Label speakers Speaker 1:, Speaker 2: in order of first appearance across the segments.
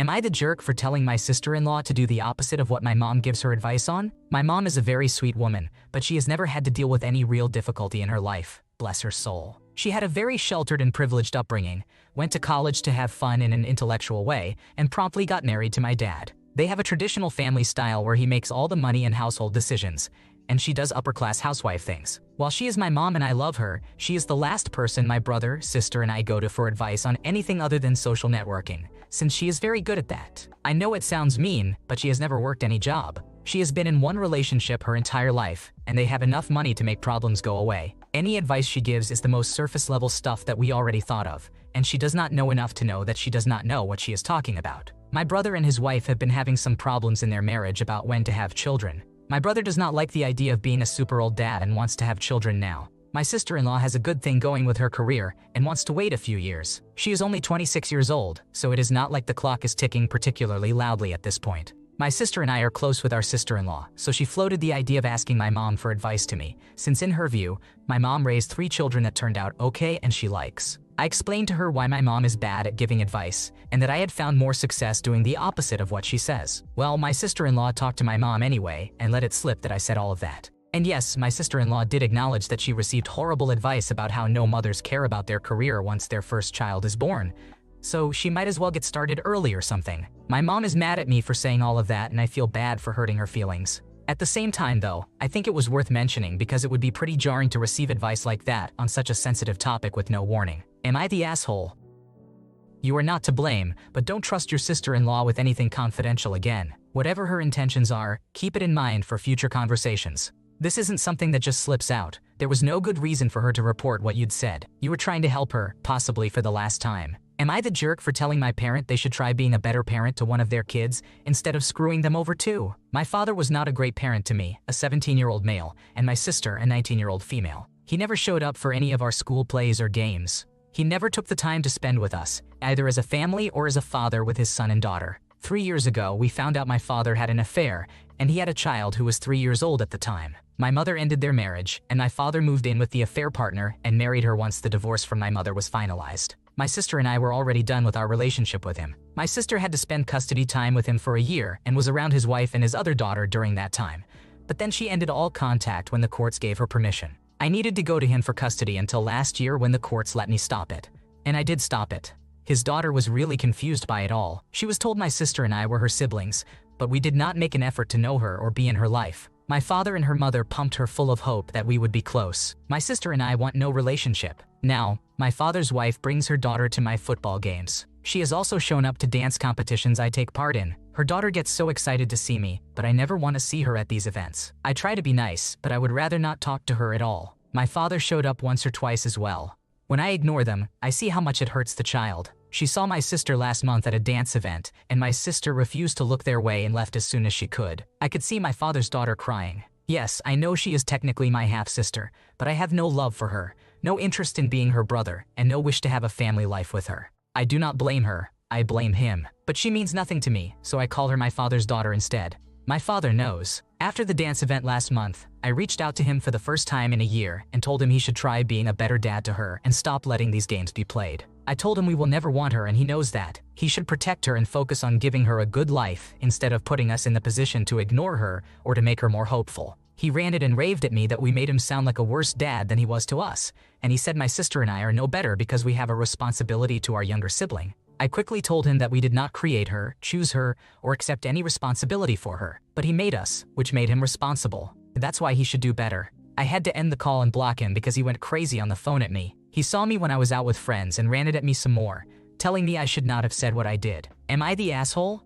Speaker 1: Am I the jerk for telling my sister-in-law to do the opposite of what my mom gives her advice on? My mom is a very sweet woman, but she has never had to deal with any real difficulty in her life. Bless her soul. She had a very sheltered and privileged upbringing, went to college to have fun in an intellectual way, and promptly got married to my dad. They have a traditional family style where he makes all the money and household decisions, and she does upper-class housewife things. While she is my mom and I love her, she is the last person my brother, sister, and I go to for advice on anything other than social networking, since she is very good at that. I know it sounds mean, but she has never worked any job. She has been in one relationship her entire life, and they have enough money to make problems go away. Any advice she gives is the most surface-level stuff that we already thought of, and she does not know enough to know that she does not know what she is talking about. My brother and his wife have been having some problems in their marriage about when to have children. My brother does not like the idea of being a super old dad and wants to have children now. My sister-in-law has a good thing going with her career and wants to wait a few years. She is only 26 years old, so it is not like the clock is ticking particularly loudly at this point. My sister and I are close with our sister-in-law, so she floated the idea of asking my mom for advice to me, since in her view, my mom raised 3 children that turned out okay and she likes. I explained to her why my mom is bad at giving advice, and that I had found more success doing the opposite of what she says. Well, my sister-in-law talked to my mom anyway, and let it slip that I said all of that. And yes, my sister-in-law did acknowledge that she received horrible advice about how no mothers care about their career once their first child is born, so she might as well get started early or something. My mom is mad at me for saying all of that, and I feel bad for hurting her feelings. At the same time though, I think it was worth mentioning because it would be pretty jarring to receive advice like that on such a sensitive topic with no warning. Am I the asshole? You are not to blame, but don't trust your sister-in-law with anything confidential again. Whatever her intentions are, keep it in mind for future conversations. This isn't something that just slips out. There was no good reason for her to report what you'd said. You were trying to help her, possibly for the last time. Am I the jerk for telling my parent they should try being a better parent to one of their kids instead of screwing them over too? My father was not a great parent to me, a 17-year-old male, and my sister, a 19-year-old female. He never showed up for any of our school plays or games. He never took the time to spend with us, either as a family or as a father with his son and daughter. 3 years ago, we found out my father had an affair, and he had a child who was 3 years old at the time. My mother ended their marriage, and my father moved in with the affair partner and married her once the divorce from my mother was finalized. My sister and I were already done with our relationship with him. My sister had to spend custody time with him for a year and was around his wife and his other daughter during that time. But then she ended all contact when the courts gave her permission. I needed to go to him for custody until last year when the courts let me stop it. And I did stop it. His daughter was really confused by it all. She was told my sister and I were her siblings, but we did not make an effort to know her or be in her life. My father and her mother pumped her full of hope that we would be close. My sister and I want no relationship. Now, my father's wife brings her daughter to my football games. She has also shown up to dance competitions I take part in. Her daughter gets so excited to see me, but I never want to see her at these events. I try to be nice, but I would rather not talk to her at all. My father showed up once or twice as well. When I ignore them, I see how much it hurts the child. She saw my sister last month at a dance event, and my sister refused to look their way and left as soon as she could. I could see my father's daughter crying. Yes, I know she is technically my half-sister, but I have no love for her, no interest in being her brother, and no wish to have a family life with her. I do not blame her, I blame him. But she means nothing to me, so I call her my father's daughter instead. My father knows. After the dance event last month, I reached out to him for the first time in a year and told him he should try being a better dad to her and stop letting these games be played. I told him we will never want her and he knows that. He should protect her and focus on giving her a good life instead of putting us in the position to ignore her or to make her more hopeful. He ranted and raved at me that we made him sound like a worse dad than he was to us, and he said my sister and I are no better because we have a responsibility to our younger sibling. I quickly told him that we did not create her, choose her, or accept any responsibility for her, but he made us, which made him responsible. That's why he should do better. I had to end the call and block him because he went crazy on the phone at me. He saw me when I was out with friends and ranted at me some more, telling me I should not have said what I did. Am I the asshole?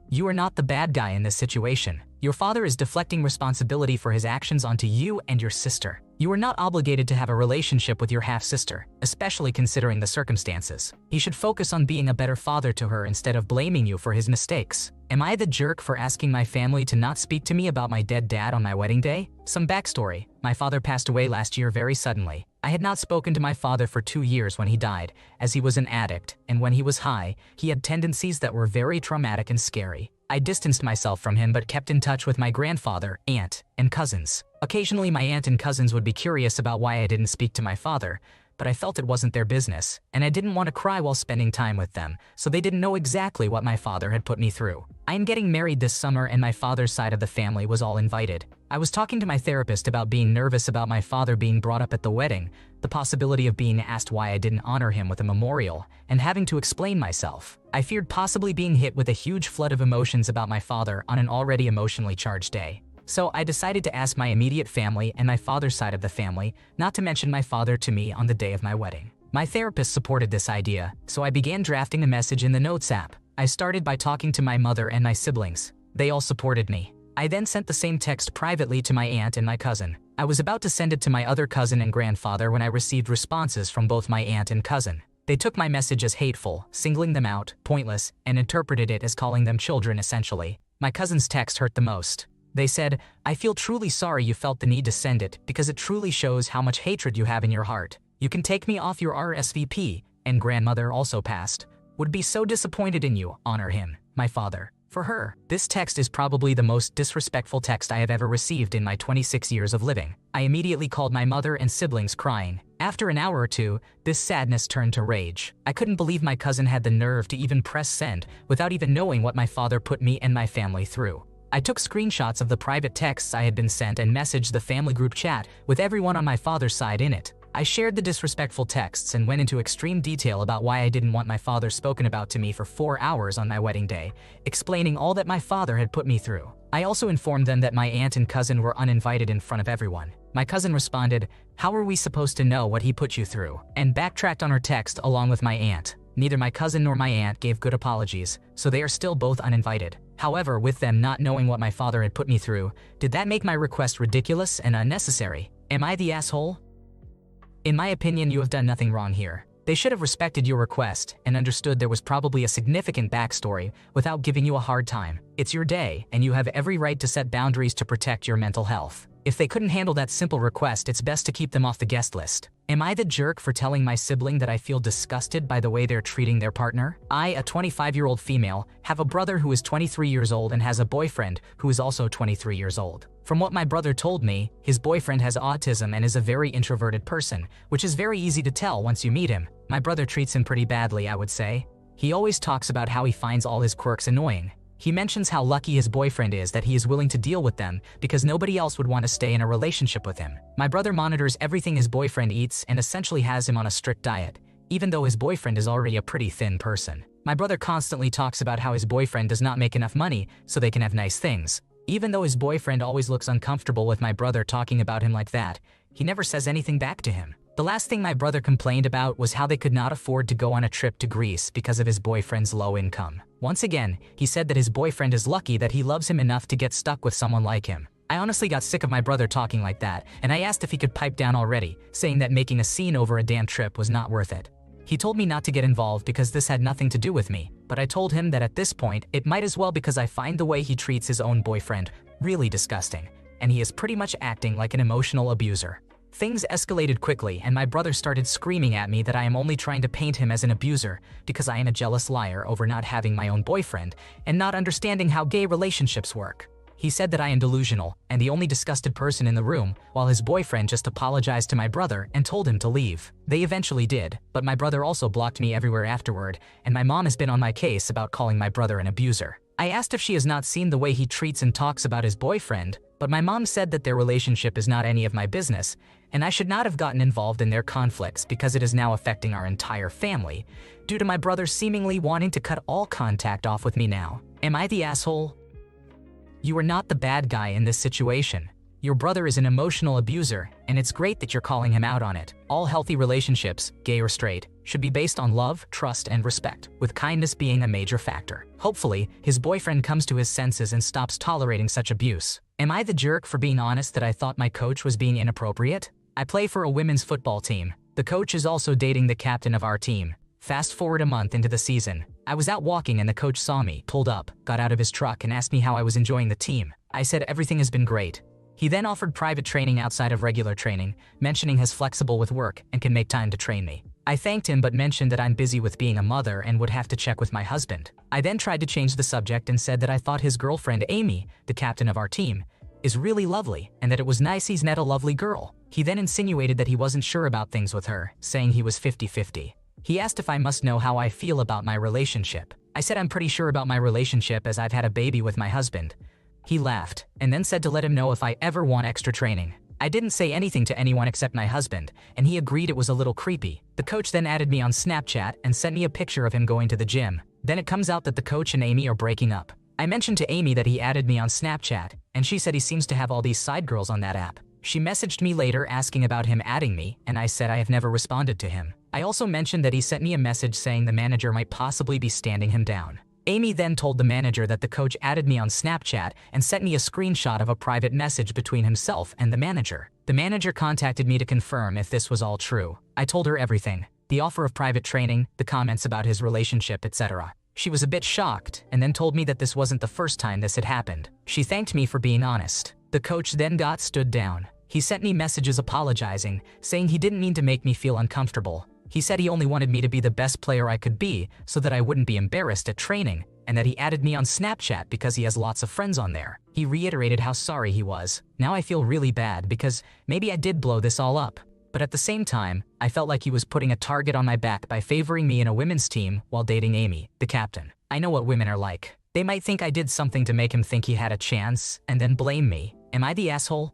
Speaker 1: You are not the bad guy in this situation. Your father is deflecting responsibility for his actions onto you and your sister. You are not obligated to have a relationship with your half-sister, especially considering the circumstances. He should focus on being a better father to her instead of blaming you for his mistakes. Am I the jerk for asking my family to not speak to me about my dead dad on my wedding day? Some backstory. My father passed away last year very suddenly. I had not spoken to my father for 2 years when he died, as he was an addict, and when he was high, he had tendencies that were very traumatic and scary. I distanced myself from him but kept in touch with my grandfather, aunt, and cousins. Occasionally my aunt and cousins would be curious about why I didn't speak to my father, but I felt it wasn't their business, and I didn't want to cry while spending time with them, so they didn't know exactly what my father had put me through. I am getting married this summer and my father's side of the family was all invited. I was talking to my therapist about being nervous about my father being brought up at the wedding, the possibility of being asked why I didn't honor him with a memorial, and having to explain myself. I feared possibly being hit with a huge flood of emotions about my father on an already emotionally charged day. So I decided to ask my immediate family and my father's side of the family not to mention my father to me on the day of my wedding. My therapist supported this idea, so I began drafting a message in the Notes app. I started by talking to my mother and my siblings. They all supported me. I then sent the same text privately to my aunt and my cousin. I was about to send it to my other cousin and grandfather when I received responses from both my aunt and cousin. They took my message as hateful, singling them out, pointless, and interpreted it as calling them children essentially. My cousin's text hurt the most. They said, "I feel truly sorry you felt the need to send it because it truly shows how much hatred you have in your heart. You can take me off your RSVP," and grandmother also passed. "Would be so disappointed in you, honor him, my father." For her, this text is probably the most disrespectful text I have ever received in my 26 years of living. I immediately called my mother and siblings crying. After an hour or two, this sadness turned to rage. I couldn't believe my cousin had the nerve to even press send without even knowing what my father put me and my family through. I took screenshots of the private texts I had been sent and messaged the family group chat with everyone on my father's side in it. I shared the disrespectful texts and went into extreme detail about why I didn't want my father spoken about to me for 4 hours on my wedding day, explaining all that my father had put me through. I also informed them that my aunt and cousin were uninvited in front of everyone. My cousin responded, "How are we supposed to know what he put you through?" and backtracked on her text along with my aunt. Neither my cousin nor my aunt gave good apologies, so they are still both uninvited. However, with them not knowing what my father had put me through, did that make my request ridiculous and unnecessary? Am I the asshole? In my opinion, you have done nothing wrong here. They should have respected your request and understood there was probably a significant backstory without giving you a hard time. It's your day, and you have every right to set boundaries to protect your mental health. If they couldn't handle that simple request, it's best to keep them off the guest list. Am I the jerk for telling my sibling that I feel disgusted by the way they're treating their partner? I, a 25-year-old female, have a brother who is 23 years old and has a boyfriend who is also 23 years old. From what my brother told me, his boyfriend has autism and is a very introverted person, which is very easy to tell once you meet him. My brother treats him pretty badly, I would say. He always talks about how he finds all his quirks annoying. He mentions how lucky his boyfriend is that he is willing to deal with them because nobody else would want to stay in a relationship with him. My brother monitors everything his boyfriend eats and essentially has him on a strict diet, even though his boyfriend is already a pretty thin person. My brother constantly talks about how his boyfriend does not make enough money so they can have nice things. Even though his boyfriend always looks uncomfortable with my brother talking about him like that, he never says anything back to him. The last thing my brother complained about was how they could not afford to go on a trip to Greece because of his boyfriend's low income. Once again, he said that his boyfriend is lucky that he loves him enough to get stuck with someone like him. I honestly got sick of my brother talking like that, and I asked if he could pipe down already, saying that making a scene over a damn trip was not worth it. He told me not to get involved because this had nothing to do with me, but I told him that at this point, it might as well because I find the way he treats his own boyfriend really disgusting, and he is pretty much acting like an emotional abuser. Things escalated quickly and my brother started screaming at me that I am only trying to paint him as an abuser because I am a jealous liar over not having my own boyfriend and not understanding how gay relationships work. He said that I am delusional and the only disgusted person in the room, while his boyfriend just apologized to my brother and told him to leave. They eventually did, but my brother also blocked me everywhere afterward, and my mom has been on my case about calling my brother an abuser. I asked if she has not seen the way he treats and talks about his boyfriend, but my mom said that their relationship is not any of my business, and I should not have gotten involved in their conflicts because it is now affecting our entire family, due to my brother seemingly wanting to cut all contact off with me now. Am I the asshole? You are not the bad guy in this situation. Your brother is an emotional abuser, and it's great that you're calling him out on it. All healthy relationships, gay or straight, should be based on love, trust, and respect, with kindness being a major factor. Hopefully, his boyfriend comes to his senses and stops tolerating such abuse. Am I the jerk for being honest that I thought my coach was being inappropriate? I play for a women's football team. The coach is also dating the captain of our team. Fast forward a month into the season. I was out walking and the coach saw me, pulled up, got out of his truck and asked me how I was enjoying the team. I said everything has been great. He then offered private training outside of regular training, mentioning he's flexible with work and can make time to train me. I thanked him but mentioned that I'm busy with being a mother and would have to check with my husband. I then tried to change the subject and said that I thought his girlfriend Amy, the captain of our team, is really lovely and that it was nice he's met a lovely girl. He then insinuated that he wasn't sure about things with her, saying he was 50-50. He asked if I must know how I feel about my relationship. I said I'm pretty sure about my relationship as I've had a baby with my husband. He laughed and then said to let him know if I ever want extra training. I didn't say anything to anyone except my husband, and he agreed it was a little creepy. The coach then added me on Snapchat and sent me a picture of him going to the gym. Then it comes out that the coach and Amy are breaking up. I mentioned to Amy that he added me on Snapchat, and she said he seems to have all these side girls on that app. She messaged me later asking about him adding me, and I said I have never responded to him. I also mentioned that he sent me a message saying the manager might possibly be standing him down. Amy then told the manager that the coach added me on Snapchat and sent me a screenshot of a private message between himself and the manager. The manager contacted me to confirm if this was all true. I told her everything, the offer of private training, the comments about his relationship, etc. She was a bit shocked and then told me that this wasn't the first time this had happened. She thanked me for being honest. The coach then got stood down. He sent me messages apologizing, saying he didn't mean to make me feel uncomfortable. He said he only wanted me to be the best player I could be so that I wouldn't be embarrassed at training, and that he added me on Snapchat because he has lots of friends on there. He reiterated how sorry he was. Now I feel really bad because maybe I did blow this all up. But at the same time, I felt like he was putting a target on my back by favoring me in a women's team while dating Amy, the captain. I know what women are like. They might think I did something to make him think he had a chance and then blame me. Am I the asshole?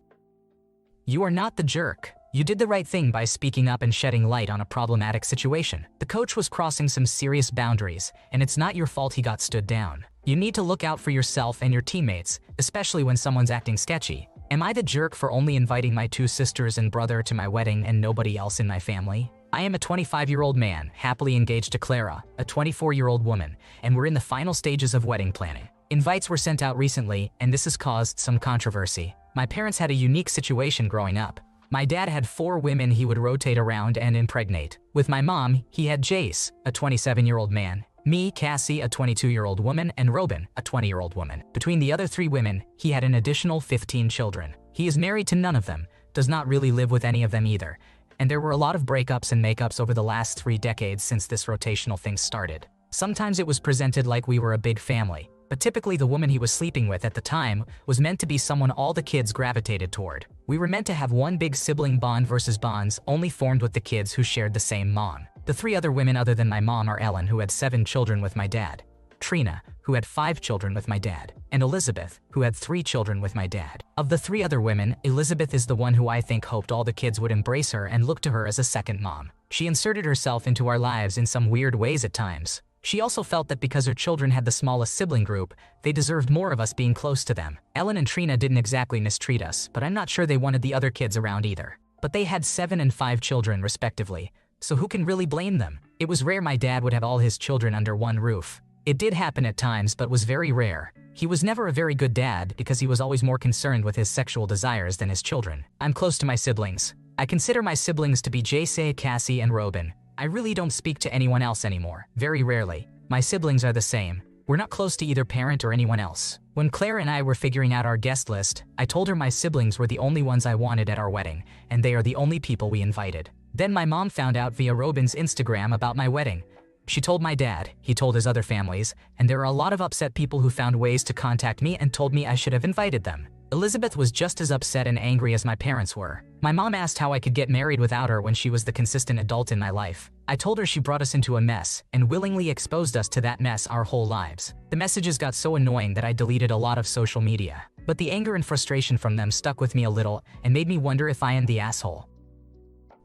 Speaker 1: You are not the jerk. You did the right thing by speaking up and shedding light on a problematic situation. The coach was crossing some serious boundaries, and it's not your fault he got stood down. You need to look out for yourself and your teammates, especially when someone's acting sketchy. Am I the jerk for only inviting my 2 sisters and brother to my wedding and nobody else in my family? I am a 25-year-old man, happily engaged to Clara, a 24-year-old woman, and we're in the final stages of wedding planning. Invites were sent out recently, and this has caused some controversy. My parents had a unique situation growing up. My dad had 4 women he would rotate around and impregnate. With my mom, he had Jace, a 27-year-old man, me, Cassie, a 22-year-old woman, and Robin, a 20-year-old woman. Between the other 3 women, he had an additional 15 children. He is married to none of them, does not really live with any of them either, and there were a lot of breakups and makeups over the last 3 decades since this rotational thing started. Sometimes it was presented like we were a big family, but typically the woman he was sleeping with at the time was meant to be someone all the kids gravitated toward. We were meant to have one big sibling bond versus bonds only formed with the kids who shared the same mom. The 3 other women other than my mom are Ellen, who had 7 children with my dad, Trina, who had 5 children with my dad, and Elizabeth, who had 3 children with my dad. Of the 3 other women, Elizabeth is the one who I think hoped all the kids would embrace her and look to her as a second mom. She inserted herself into our lives in some weird ways at times. She also felt that because her children had the smallest sibling group, they deserved more of us being close to them. Ellen and Trina didn't exactly mistreat us, but I'm not sure they wanted the other kids around either. But they had 7 and 5 children respectively, so who can really blame them? It was rare my dad would have all his children under one roof. It did happen at times, but was very rare. He was never a very good dad because he was always more concerned with his sexual desires than his children. I'm close to my siblings. I consider my siblings to be Jace, Cassie, and Robin. I really don't speak to anyone else anymore, very rarely. My siblings are the same. We're not close to either parent or anyone else. When Claire and I were figuring out our guest list, I told her my siblings were the only ones I wanted at our wedding, and they are the only people we invited. Then my mom found out via Robin's Instagram about my wedding. She told my dad, he told his other families, and there are a lot of upset people who found ways to contact me and told me I should have invited them. Elizabeth was just as upset and angry as my parents were. My mom asked how I could get married without her when she was the consistent adult in my life. I told her she brought us into a mess and willingly exposed us to that mess our whole lives. The messages got so annoying that I deleted a lot of social media. But the anger and frustration from them stuck with me a little and made me wonder if I am the asshole.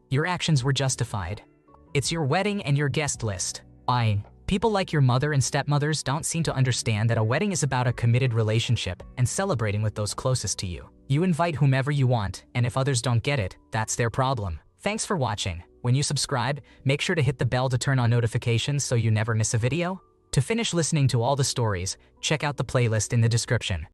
Speaker 1: Your actions were justified. It's your wedding and your guest list. People like your mother and stepmothers don't seem to understand that a wedding is about a committed relationship and celebrating with those closest to you. You invite whomever you want, and if others don't get it, that's their problem. Thanks for watching. When you subscribe, make sure to hit the bell to turn on notifications so you never miss a video. To finish listening to all the stories, check out the playlist in the description.